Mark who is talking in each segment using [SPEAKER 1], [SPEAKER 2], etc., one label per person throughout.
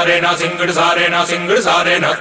[SPEAKER 1] ಸಾರೇನಾ ಸಿಂಗಡ್ ಸಾರೇನಾ ಸಿಂಗಡ್ ಸಾರೇನಾ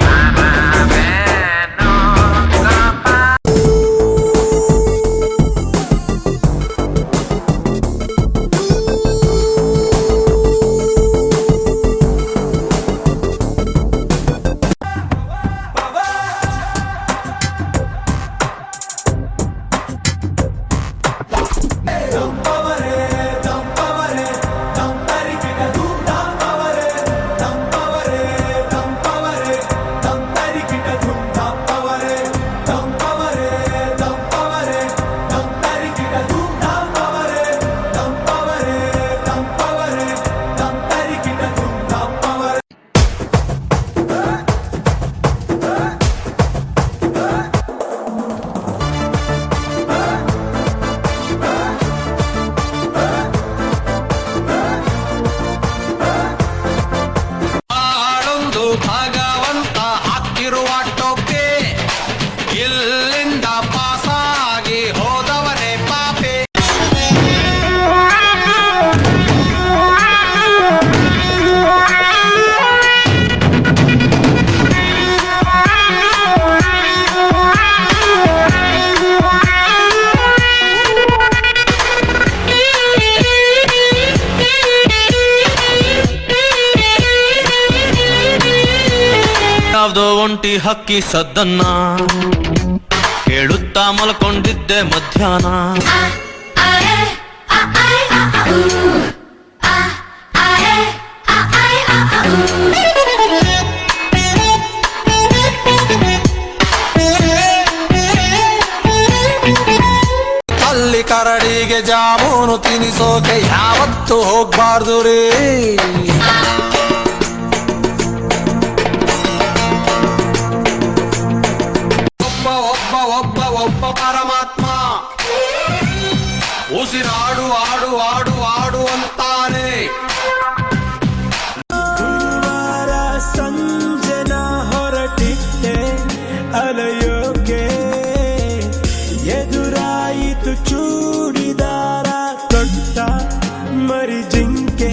[SPEAKER 2] ಯಾವ್ದೋ ಒಂಟಿ ಹಕ್ಕಿ ಸದ್ದನ್ನ ಕೇಳುತ್ತಾ ಮಲ್ಕೊಂಡಿದ್ದೆ ಮಧ್ಯಾಹ್ನ.
[SPEAKER 3] ಅಲ್ಲಿ ಕರಡಿಗೆ ಜಾಮೂನು ತಿನಿಸೋಕೆ ಯಾವತ್ತು ಹೋಗ್ಬಾರ್ದು ರೀ. ಒಬ್ಬ ಪರಮಾತ್ಮ ಉಸಿರಾಡು ಆಡು ಆಡು ಆಡು ಅಂತಾನೆ.
[SPEAKER 4] ಗುರುವಾರ ಸಂಜನ ಹೊರಟಿದ್ದೆ ಅಲೆಯೋಕೆ, ಎದುರಾಯಿತು ಚೂಡಿದಾರ ತೊಟ್ಟ ಮರಿ ಜಿಂಕೆ.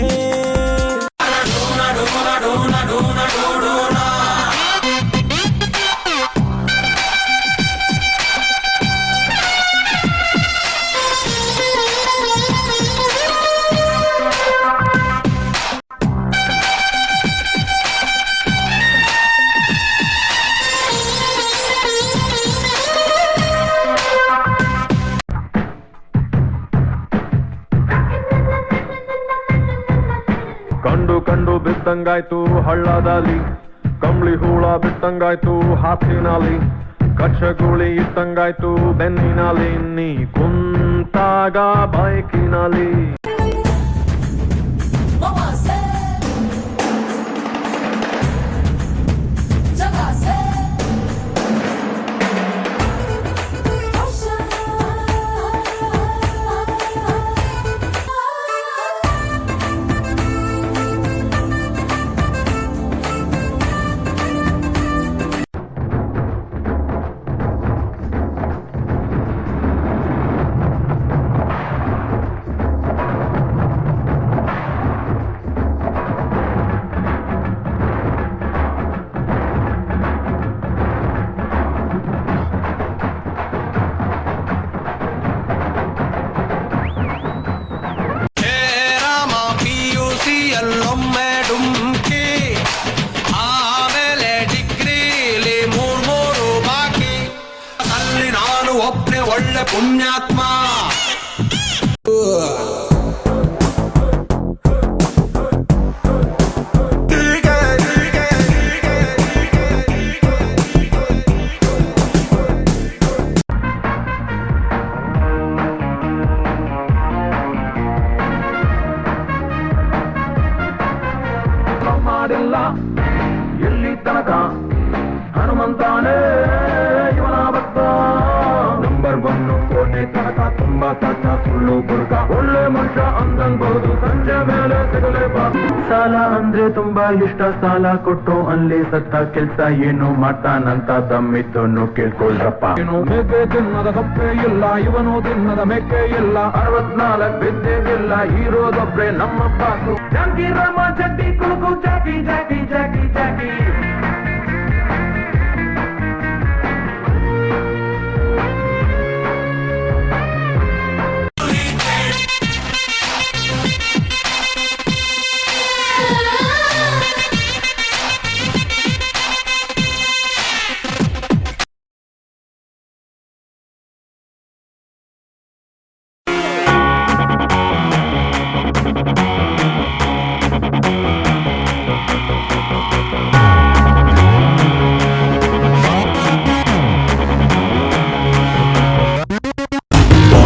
[SPEAKER 5] ಕಂಡು ಕಂಡು ಬಿದ್ದಂಗಾಯ್ತು ಹಳ್ಳದಲ್ಲಿ, ಕಂಬಳಿ ಹೂಳ ಬಿಟ್ಟಂಗಾಯ್ತು ಹಾಸಿನಲ್ಲಿ, ಕಚ್ಚಗುಳಿ ಇಟ್ಟಂಗಾಯ್ತು ಬೆನ್ನಿನಲ್ಲಿ, ನೀ ಕುಂತಾಗ ಬೈಕಿನಲ್ಲಿ.
[SPEAKER 3] ಎಲ್ಲೊಮ್ಮೆ ಡುಮ್ಕಿ, ಆಮೇಲೆ ಡಿಗ್ರಿಲಿ ಮೂರು ಬಾಕಿ. ಅಲ್ಲಿ ನಾನು ಒಬ್ಬನೇ ಒಳ್ಳೆ ಪುಣ್ಯಾತ್ಮ.
[SPEAKER 5] ಮಾಡಿಲ್ಲ ಎಲ್ಲಿ ತನಕ ಹನುಮಂತಾನೇ ಇವನ ಭಕ್ತ. ನಂಬರ್ 1 ಕೊನೆ ತನಕ ತುಂಬಾ ಸಾಚ ಸುಳ್ಳು ಬುರ್ಕ ಒಳ್ಳೆ ಮನುಷ್ಯ ಅಂದನ್ಬಹುದು ಸಂಜೆ ಮೇಲೆ ಸಿಗಲೇಬಾರ್ದು ಸಾಲ ಅಂದ್ರೆ ತುಂಬಾ ಇಷ್ಟ ಸಾಲ ಕೊಟ್ಟು ಅಲ್ಲಿ ಸತ್ತ ಕೆಲ್ಸ ಏನು ಮಾಡ್ತಾನಂತ ದಮ್ಮಿದ್ದನ್ನು ಕೇಳ್ಕೊಳ್ರಪ್ಪ ಏನು ಮೇಕೆ ತಿನ್ನದ ಕಪ್ಪೆ ಇಲ್ಲ ಇವನು ತಿನ್ನದ ಮೇಕೆ ಇಲ್ಲ 64 ಬಿದ್ದೆಗಿಲ್ಲ ಇರೋದೊಬ್ರೆ ನಮ್ಮ ಬಾಸು ಜಾಕಿ ರಾಮ ಚಡ್ಡಿ ಕುಳುಕು Jackie Jackie Jackie Jackie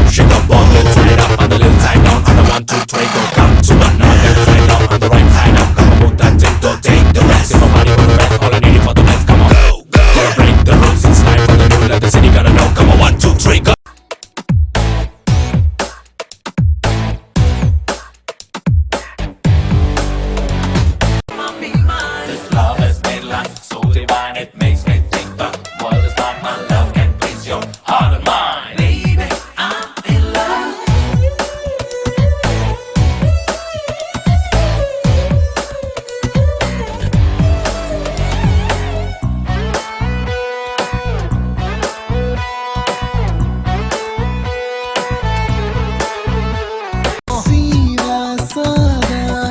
[SPEAKER 1] Shake the ball, let's turn it up on the left side down. On the 1, 2, 3, go come to another left side down. On the right side up, come on, move that thing, don't take the rest. If my body on the rest, all I need is for the left. Come on, go, go. Gotta break the rules, it's time for the new. Let the city gotta know. Come on, 1, 2, 3, go. This love has made life so divine, it makes me think the world is mine. My love can please your heart and mind. Baby, I'm in love.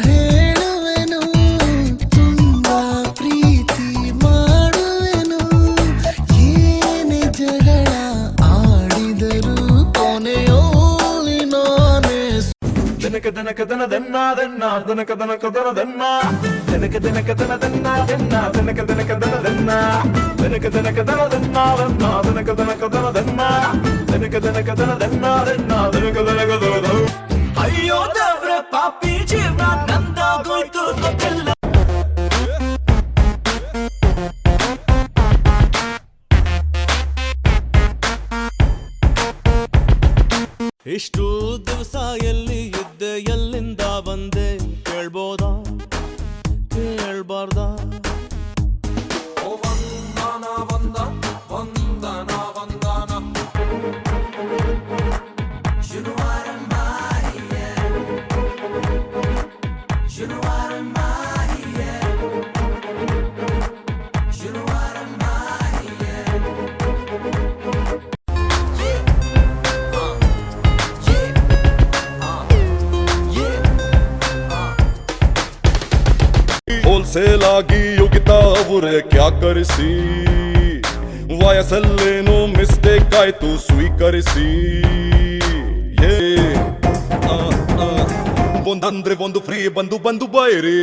[SPEAKER 4] ಹೇಳುವೆನು ತುಂಬಾ ಪ್ರೀತಿ ಮಾಡುವೆನು ಏನೇ ಜಗಳ ಆಡಿದರು ಕೊನೆಯೋಲಿ ನಾನೇ
[SPEAKER 5] ದನಕ ದನಕ ದನ ದನ್ನ ದನ್ನ ದನಕ ದನಕ ದನ ದನ್ನ ದನಕ ದನಕ ದನ ದನ್ನ ದನ್ನ ದನಕ ದನಕ ದನ ದನ್ನ ದನಕ ದನಕ ದನ ದನ್ನ ದನ್ನ ದನಕ ದನಕ ದನ ದನ್ನ ದನಕ ದನಕ ದನ ದನ್ನ ದನ್ನ ದನಕ ದನಕ ದನ ದನ್ನ
[SPEAKER 4] ಅಯ್ಯೋ ದೇವ್ರ ಪಾಪಿ ಜೀವನ ನಂದಾಗೋಯ್ತು ಗೊತ್ತಿಲ್ಲ ಇಷ್ಟು ದಿವಸ ಎಲ್ಲಿ ಇದ್ದೆ ಎಲ್ಲಿಂದ ಬಂದೆ ಕೇಳ್ಬೋದಾ ಕೇಳ್ಬಾರ್ದಾ
[SPEAKER 5] ಹೋಲ್ಸೇಲ್ ಆಗಿ ಯೋಗಿತಾ ಅವರೇ ಕ್ಯಾ ಕರೆಸಿ ವಯಸ್ಸಲ್ಲೇನೋ ಮಿಸ್ಟೇಕ್ ಆಯ್ತು ಸ್ವೀಕರಿಸಿ ಒಂದಂದ್ರೆ ಒಂದು ಫ್ರೀ ಬಂದು ಬಂದು ಬೈರಿ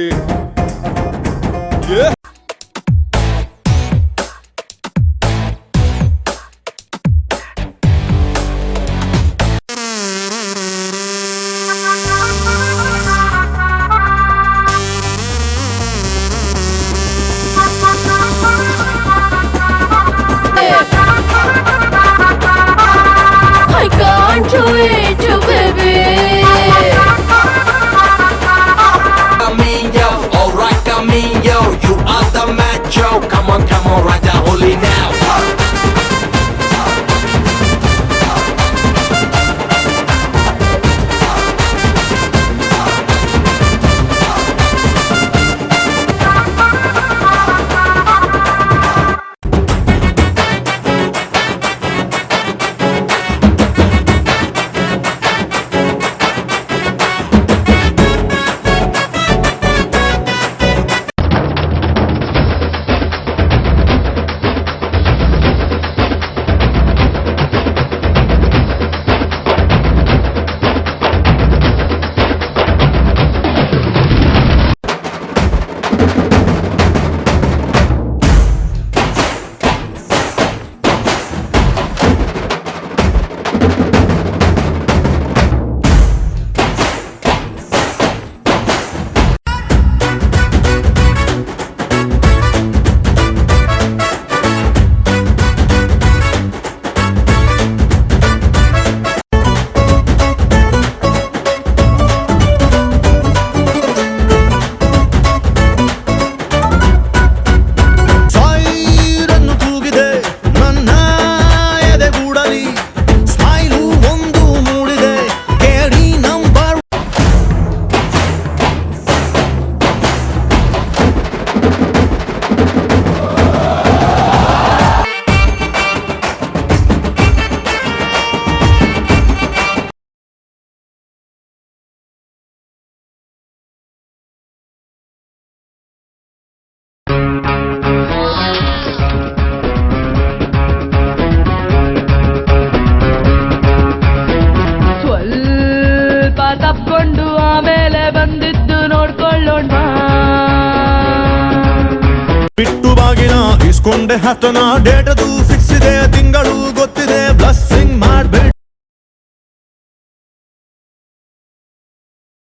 [SPEAKER 6] I can't do it, baby.
[SPEAKER 3] Camino, alright Camino, you are
[SPEAKER 4] have to know date